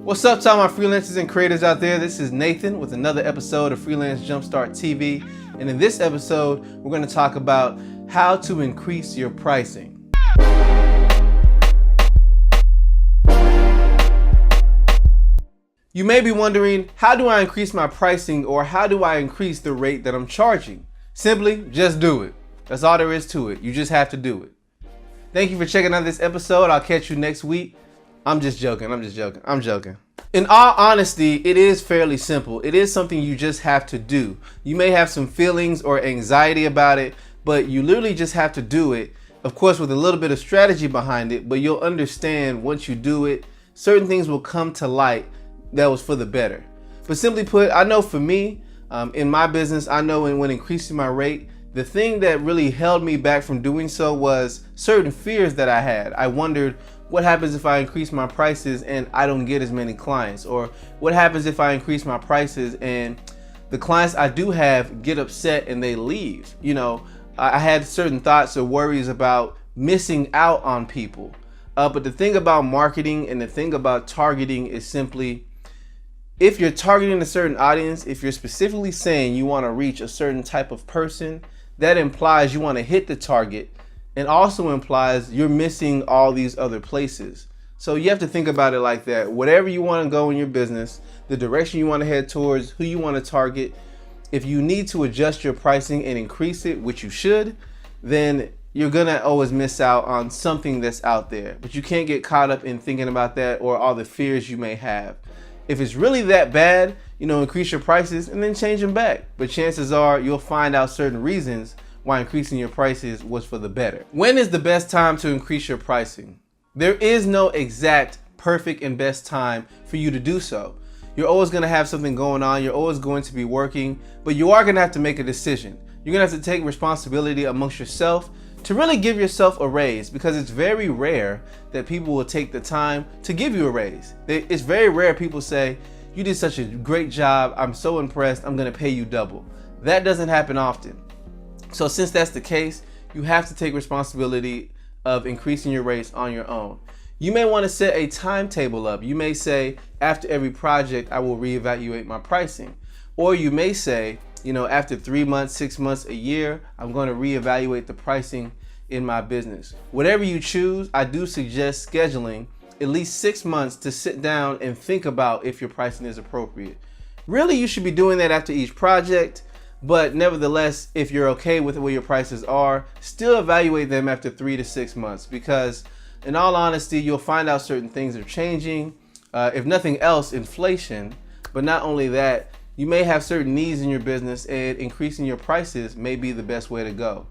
What's up to all my freelancers and creators out there? This is Nathan with another episode of Freelance Jumpstart TV. And in this episode, we're going to talk about how to increase your pricing. You may be wondering, how do I increase my pricing, or how do I increase the rate that I'm charging? Simply, just do it. That's all there is to it. You just have to do it. Thank you for checking out this episode. I'll catch you next week. I'm just joking. I'm joking. In all honesty, it is fairly simple. It is something you just have to do. You may have some feelings or anxiety about it, but you literally just have to do it. Of course, with a little bit of strategy behind it, but you'll understand once you do it, certain things will come to light that was for the better. But simply put, I know for me, in my business, I know when increasing my rate, the thing that really held me back from doing so was certain fears that I had. I wondered, what happens if I increase my prices and I don't get as many clients? Or what happens if I increase my prices and the clients I do have get upset and they leave? You know, I had certain thoughts or worries about missing out on people. But the thing about marketing and the thing about targeting is simply, if you're targeting a certain audience, if you're specifically saying you want to reach a certain type of person, that implies you want to hit the target, and also implies you're missing all these other places. So you have to think about it like that. Whatever you want to go in your business, the direction you want to head towards, who you want to target, if you need to adjust your pricing and increase it, which you should, then you're gonna always miss out on something that's out there. But you can't get caught up in thinking about that or all the fears you may have. If it's really that bad, increase your prices and then change them back. But chances are you'll find out certain reasons why increasing your prices was for the better. When is the best time to increase your pricing? There is no exact, perfect, and best time for you to do so. You're always gonna have something going on, you're always going to be working, but you are gonna have to make a decision. You're gonna have to take responsibility amongst yourself to really give yourself a raise, because it's very rare that people will take the time to give you a raise. It's very rare people say, you did such a great job, I'm so impressed, I'm gonna pay you double. That doesn't happen often. So since that's the case, you have to take responsibility of increasing your rates on your own. You may want to set a timetable up. You may say, after every project, I will reevaluate my pricing. Or you may say, after 3 months, 6 months, a year, I'm going to reevaluate the pricing in my business. Whatever you choose, I do suggest scheduling at least 6 months to sit down and think about if your pricing is appropriate. Really, you should be doing that after each project. But nevertheless, if you're okay with where your prices are, still evaluate them after 3 to 6 months, because in all honesty, you'll find out certain things are changing. If nothing else, inflation. But not only that, you may have certain needs in your business, and increasing your prices may be the best way to go.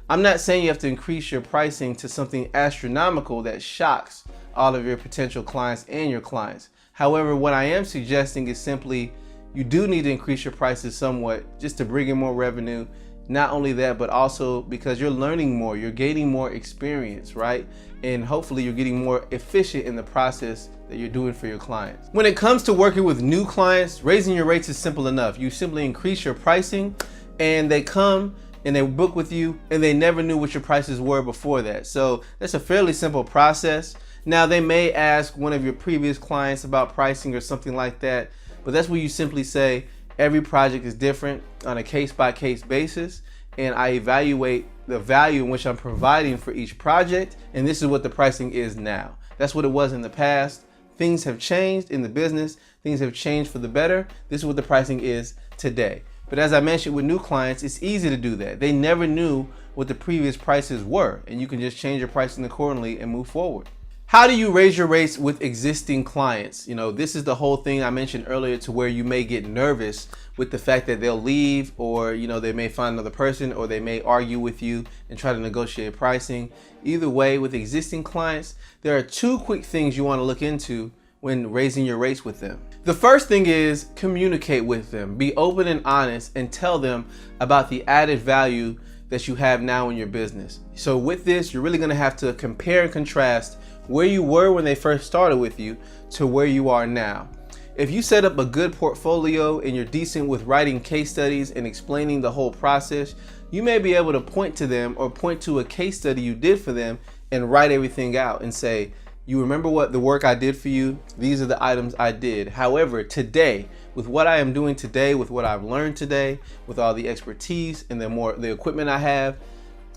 I'm not saying you have to increase your pricing to something astronomical that shocks all of your potential clients and your clients. However, what I am suggesting is simply, you do need to increase your prices somewhat just to bring in more revenue. Not only that, but also because you're learning more, you're gaining more experience, right? And hopefully you're getting more efficient in the process that you're doing for your clients. When it comes to working with new clients, raising your rates is simple enough. You simply increase your pricing, and they come and they book with you, and they never knew what your prices were before that. So that's a fairly simple process. Now, they may ask one of your previous clients about pricing or something like that, but that's where you simply say, every project is different on a case-by-case basis, and I evaluate the value in which I'm providing for each project, and this is what the pricing is now. That's what it was in the past. Things have changed in the business. Things have changed for the better. This is what the pricing is today. But as I mentioned with new clients, it's easy to do that. They never knew what the previous prices were, and you can just change your pricing accordingly and move forward. How do you raise your rates with existing clients? This is the whole thing I mentioned earlier, to where you may get nervous with the fact that they'll leave, or they may find another person, or they may argue with you and try to negotiate pricing. Either way, with existing clients, there are 2 quick things you want to look into when raising your rates with them. The first thing is communicate with them. Be open and honest, and tell them about the added value that you have now in your business. So with this, you're really going to have to compare and contrast where you were when they first started with you to where you are now. If you set up a good portfolio and you're decent with writing case studies and explaining the whole process, you may be able to point to them or point to a case study you did for them and write everything out and say, You remember what the work I did for you? These are the items I did. However, today, with what I am doing today, with what I've learned today, with all the expertise and the equipment I have,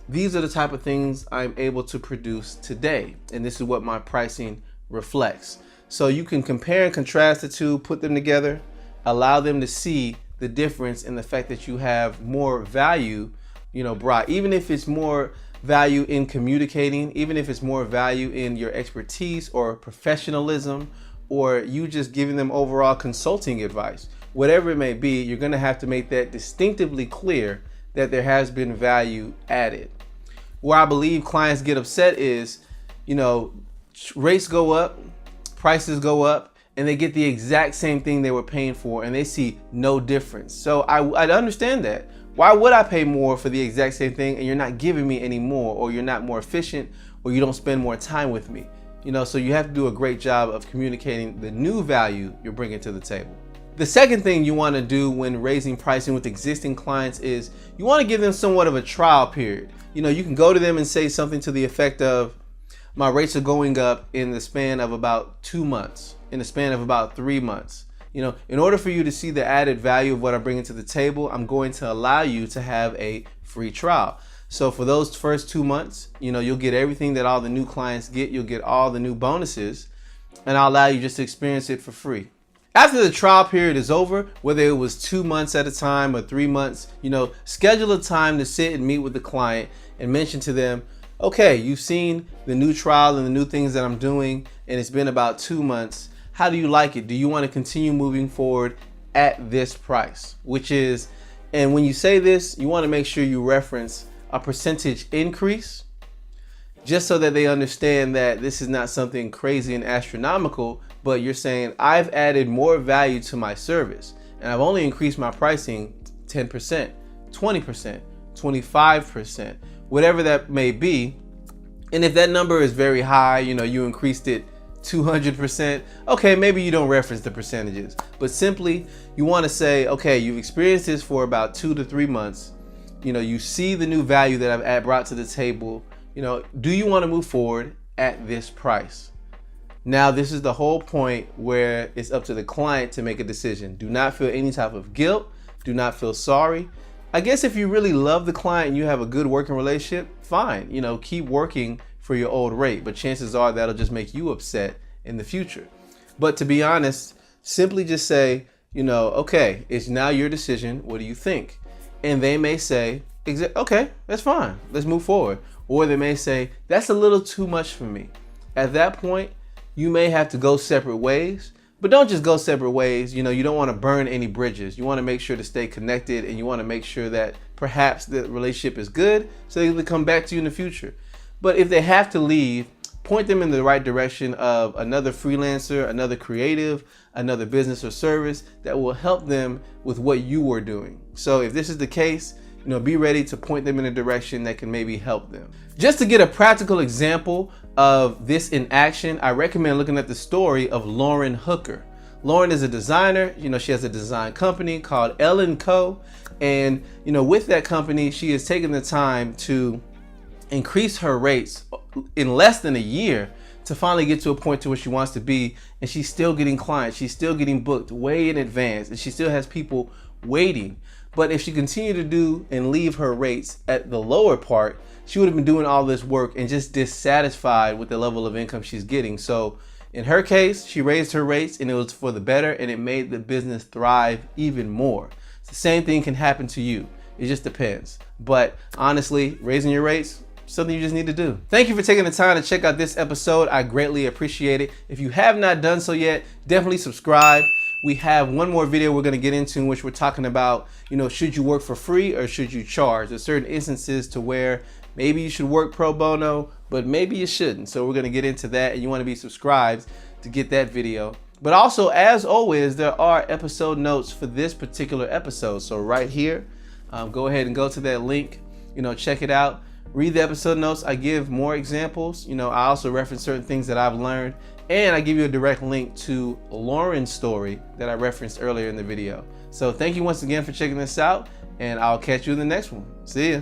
these are the type of things I'm able to produce today. And this is what my pricing reflects. So you can compare and contrast the two, put them together, allow them to see the difference in the fact that you have more value, brought, even if it's more value in communicating, even if it's more value in your expertise or professionalism, or you just giving them overall consulting advice. Whatever it may be, you're gonna have to make that distinctively clear that there has been value added. Where I believe clients get upset is, rates go up, prices go up, and they get the exact same thing they were paying for and they see no difference. So I understand that. Why would I pay more for the exact same thing and you're not giving me any more, or you're not more efficient, or you don't spend more time with me? So you have to do a great job of communicating the new value you're bringing to the table. The second thing you want to do when raising pricing with existing clients is you want to give them somewhat of a trial period. You can go to them and say something to the effect of, my rates are going up in the span of about 2 months, in the span of about 3 months. In order for you to see the added value of what I'm bringing to the table, I'm going to allow you to have a free trial. So for those first 2 months, you'll get everything that all the new clients get. You'll get all the new bonuses, and I'll allow you just to experience it for free. After the trial period is over, whether it was 2 months at a time or 3 months, schedule a time to sit and meet with the client and mention to them, okay, you've seen the new trial and the new things that I'm doing, and it's been about 2 months. How do you like it? Do you want to continue moving forward at this price? And when you say this, you want to make sure you reference a percentage increase, just so that they understand that this is not something crazy and astronomical, but you're saying, I've added more value to my service, and I've only increased my pricing 10%, 20%, 25%, whatever that may be. And if that number is very high, you increased it 200%, okay, maybe you don't reference the percentages, but simply you want to say, okay, you've experienced this for about 2 to 3 months. You see the new value that I've brought to the table. Do you want to move forward at this price? Now, this is the whole point where it's up to the client to make a decision. Do not feel any type of guilt. Do not feel sorry. I guess if you really love the client and you have a good working relationship, fine, keep working for your old rate, but chances are that'll just make you upset in the future. But to be honest, simply just say, okay, it's now your decision. What do you think? And they may say, okay, that's fine. Let's move forward. Or they may say, that's a little too much for me. At that point, you may have to go separate ways, but don't just go separate ways. You don't want to burn any bridges. You want to make sure to stay connected, and you want to make sure that perhaps the relationship is good so they can come back to you in the future. But if they have to leave, point them in the right direction of another freelancer, another creative, another business or service that will help them with what you were doing. So if this is the case, be ready to point them in a direction that can maybe help them. Just to get a practical example of this in action, I recommend looking at the story of Lauren Hooker. Lauren is a designer. She has a design company called L & Co. And, with that company, she has taken the time to increase her rates in less than a year to finally get to a point to where she wants to be. And she's still getting clients. She's still getting booked way in advance. And she still has people waiting. But if she continued to do and leave her rates at the lower part, she would have been doing all this work and just dissatisfied with the level of income she's getting. So in her case, she raised her rates and it was for the better, and it made the business thrive even more. The same thing can happen to you. It just depends. But honestly, raising your rates, something you just need to do. Thank you for taking the time to check out this episode. I greatly appreciate it. If you have not done so yet, definitely subscribe. We have one more video we're going to get into in which we're talking about, should you work for free or should you charge? There's certain instances to where maybe you should work pro bono, but maybe you shouldn't. So we're going to get into that, and you want to be subscribed to get that video. But also, as always, there are episode notes for this particular episode. So right here, go ahead and go to that link, check it out. Read the episode notes. I give more examples. I also reference certain things that I've learned, and I give you a direct link to Lauren's story that I referenced earlier in the video. So thank you once again for checking this out, and I'll catch you in the next one. See ya.